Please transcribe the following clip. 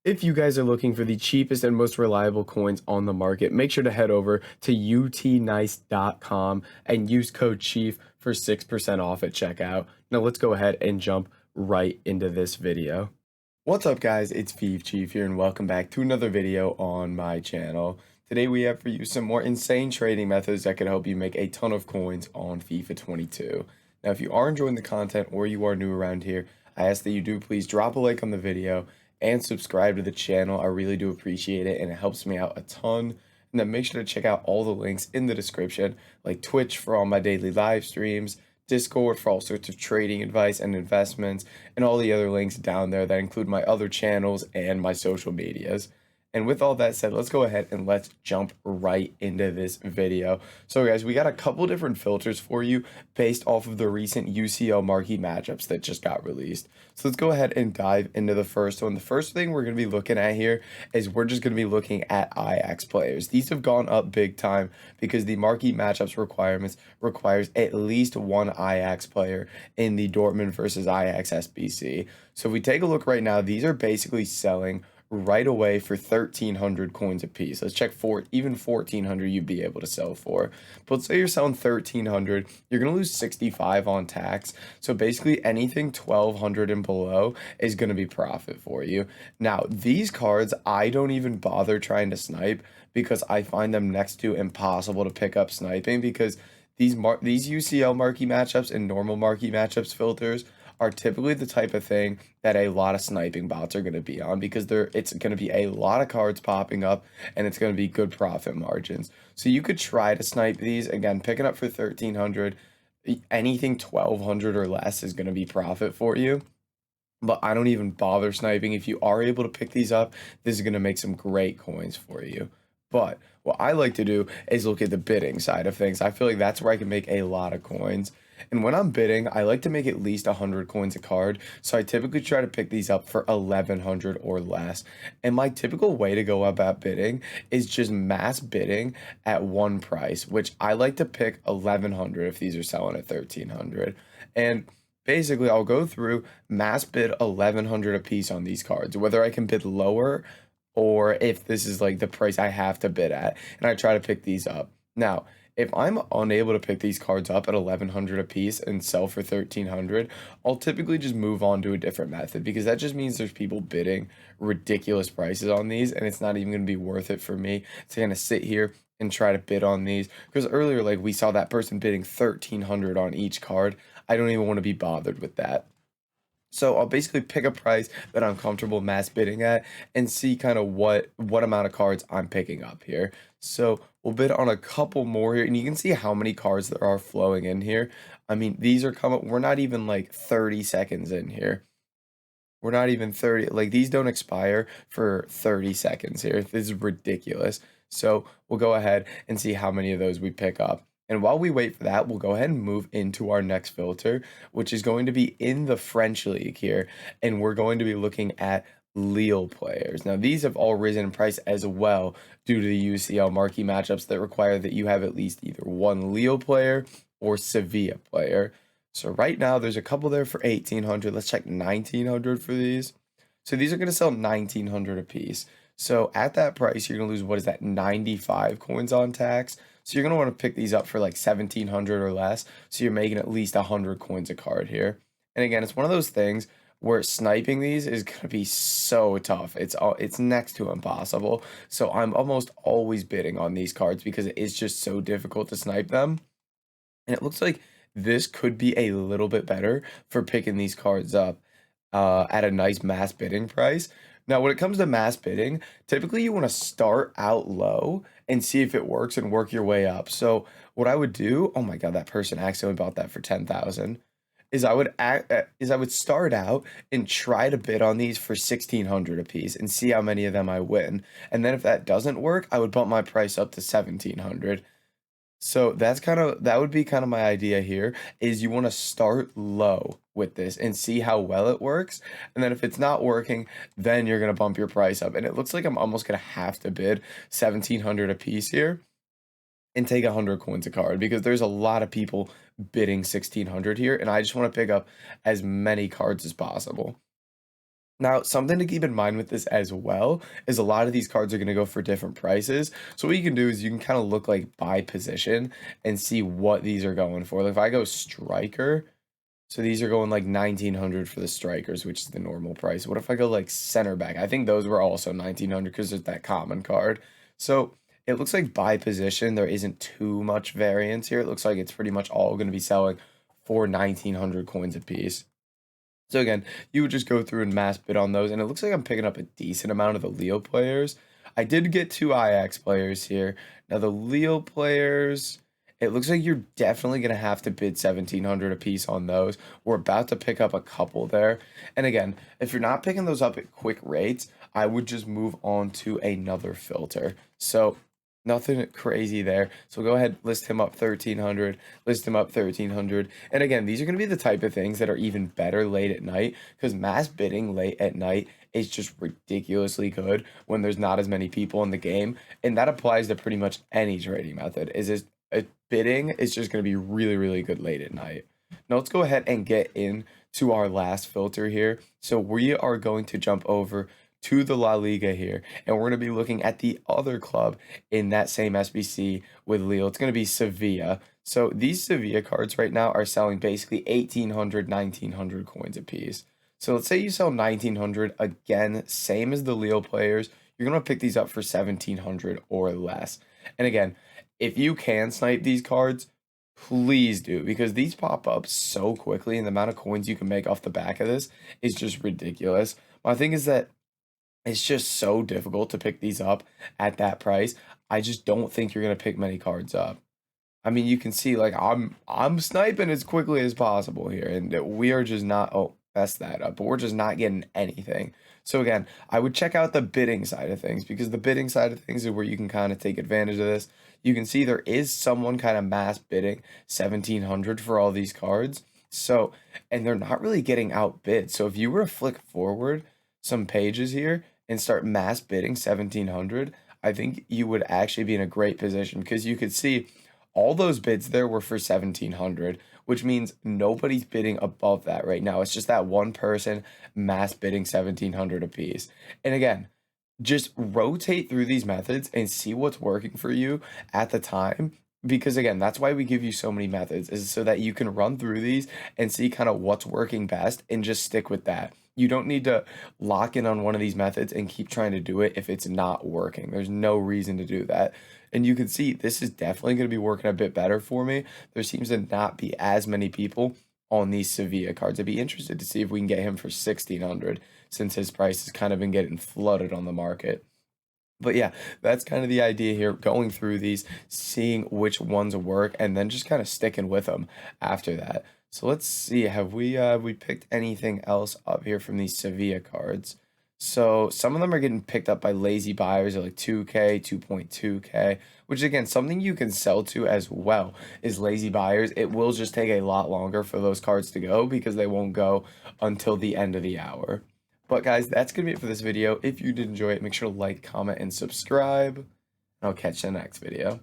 If you guys are looking for the cheapest and most reliable coins on the market, make sure to head over to utnice.com and use code CHIEF for 6% off at checkout. Now let's go ahead and jump right into this video. What's up guys, it's Fifa Chief here and welcome back to another video on my channel. Today we have for you some more insane trading methods that can help you make a ton of coins on FIFA 22. Now if you are enjoying the content or you are new around here, I ask that you do please drop a like on the video and subscribe to the channel. I really do appreciate it and it helps me out a ton. And then make sure to check out all the links in the description, like Twitch for all my daily live streams, Discord for all sorts of trading advice and investments, and all the other links down there that include my other channels and my social medias. And with all that said, let's go ahead and let's jump right into this video. So guys, we got a couple different filters for you based off of the recent UCL marquee matchups that just got released. So let's go ahead and dive into the first one. The first thing we're going to be looking at here is we're just going to be looking at Ajax players. These have gone up big time because the marquee matchups requirements requires at least one Ajax player in the Dortmund versus Ajax SBC. So if we take a look right now, these are basically selling right away for 1,300 coins a piece. Let's check even 1,400 you'd be able to sell for. But let's say you're selling 1,300, you're gonna lose 65 on tax. So basically anything 1,200 and below is gonna be profit for you. Now these cards, I don't even bother trying to snipe because I find them next to impossible to pick up sniping because these UCL marquee matchups and normal marquee matchups filters are typically the type of thing that a lot of sniping bots are going to be on because it's going to be a lot of cards popping up and it's going to be good profit margins. So you could try to snipe these. Again, picking up for 1,300, anything 1,200 or less is going to be profit for you. But I don't even bother sniping. If you are able to pick these up, this is going to make some great coins for you. But what I like to do is look at the bidding side of things. I feel like that's where I can make a lot of coins. And when I'm bidding, I like to make at least 100 coins a card. So I typically try to pick these up for 1,100 or less. And my typical way to go about bidding is just mass bidding at one price, which I like to pick 1,100 if these are selling at 1,300. And basically, I'll go through mass bid 1,100 a piece on these cards, whether I can bid lower or if this is like the price I have to bid at, and I try to pick these up. Now, if I'm unable to pick these cards up at 1,100 a piece and sell for 1,300, I'll typically just move on to a different method because that just means there's people bidding ridiculous prices on these, and it's not even going to be worth it for me to kind of sit here and try to bid on these because earlier, like we saw that person bidding 1,300 on each card. I don't even want to be bothered with that. So I'll basically pick a price that I'm comfortable mass bidding at and see kind of what amount of cards I'm picking up here. So we'll bid on a couple more here and you can see how many cards there are flowing in here. I mean, these are coming, we're not even like 30 seconds in here. We're not even 30, like these don't expire for 30 seconds here. This is ridiculous. So we'll go ahead and see how many of those we pick up. And while we wait for that, we'll go ahead and move into our next filter, which is going to be in the French league here. And we're going to be looking at Lille players. Now, these have all risen in price as well due to the UCL marquee matchups that require that you have at least either one Lille player or Sevilla player. So right now, there's a couple there for 1,800. Let's check 1,900 for these. So these are going to sell 1,900 a piece. So at that price, you're going to lose, what is that, 95 coins on tax. So you're going to want to pick these up for like 1,700 or less. So you're making at least 100 coins a card here. And again, it's one of those things where sniping these is going to be so tough. It's next to impossible. So I'm almost always bidding on these cards because it is just so difficult to snipe them. And it looks like this could be a little bit better for picking these cards up at a nice mass bidding price. Now, when it comes to mass bidding, typically you want to start out low and see if it works and work your way up. So what I would do, oh my God, that person accidentally bought that for 10,000, is I would start out and try to bid on these for 1,600 a piece and see how many of them I win. And then if that doesn't work, I would bump my price up to 1,700. So that would be kind of my idea here is you want to start low with this and see how well it works. And then if it's not working, then you're going to bump your price up. And it looks like I'm almost going to have to bid 1,700 a piece here and take 100 coins a card because there's a lot of people bidding 1,600 here. And I just want to pick up as many cards as possible. Now, something to keep in mind with this as well is a lot of these cards are going to go for different prices. So what you can do is you can kind of look like by position and see what these are going for. Like if I go striker, so these are going like 1900 for the strikers, which is the normal price. What if I go like center back? I think those were also 1900 because there's that common card. So it looks like by position, there isn't too much variance here. It looks like it's pretty much all going to be selling for 1900 coins a piece. So again, you would just go through and mass bid on those, and it looks like I'm picking up a decent amount of the Leo players. I did get two Ajax players here. Now the Leo players, it looks like you're definitely gonna have to bid 1700 a piece on those. We're about to pick up a couple there. And again, if you're not picking those up at quick rates, I would just move on to another filter. So nothing crazy there. So go ahead, list him up 1300, list him up 1300. And again, these are going to be the type of things that are even better late at night because mass bidding late at night is just ridiculously good when there's not as many people in the game. And that applies to pretty much any trading method. Bidding is just going to be really, really good late at night. Now let's go ahead and get into our last filter here. So we are going to jump over to the La Liga here, and we're going to be looking at the other club in that same SBC with Lille. It's going to be Sevilla. So these Sevilla cards right now are selling basically 1800, 1900 coins a piece. So let's say you sell 1900, again, same as the Lille players, you're going to pick these up for 1700 or less. And again, if you can snipe these cards, please do, because these pop up so quickly, and the amount of coins you can make off the back of this is just ridiculous. My thing is that it's just so difficult to pick these up at that price. I just don't think you're gonna pick many cards up. I mean, you can see like I'm sniping as quickly as possible here, and we are just not. Oh, mess that up, but we're just not getting anything. So again, I would check out the bidding side of things because the bidding side of things is where you can kind of take advantage of this. You can see there is someone kind of mass bidding 1700 for all these cards. So, and they're not really getting outbid. So if you were to flick forward some pages here and start mass bidding 1700, I think you would actually be in a great position because you could see all those bids there were for 1700, which means nobody's bidding above that right now. It's just that one person mass bidding 1700 a piece. And again, just rotate through these methods and see what's working for you at the time, because again, that's why we give you so many methods, is so that you can run through these and see kind of what's working best and just stick with that. You don't need to lock in on one of these methods and keep trying to do it if it's not working. There's no reason to do that. And you can see this is definitely going to be working a bit better for me. There seems to not be as many people on these Sevilla cards. I'd be interested to see if we can get him for 1600 since his price has kind of been getting flooded on the market. But yeah, that's kind of the idea here, going through these, seeing which ones work, and then just kind of sticking with them after that. So let's see, have we picked anything else up here from these Sevilla cards? So some of them are getting picked up by lazy buyers at like 2K, 2.2K, which again, something you can sell to as well is lazy buyers. It will just take a lot longer for those cards to go because they won't go until the end of the hour. But guys, that's going to be it for this video. If you did enjoy it, make sure to like, comment, and subscribe. And I'll catch you in the next video.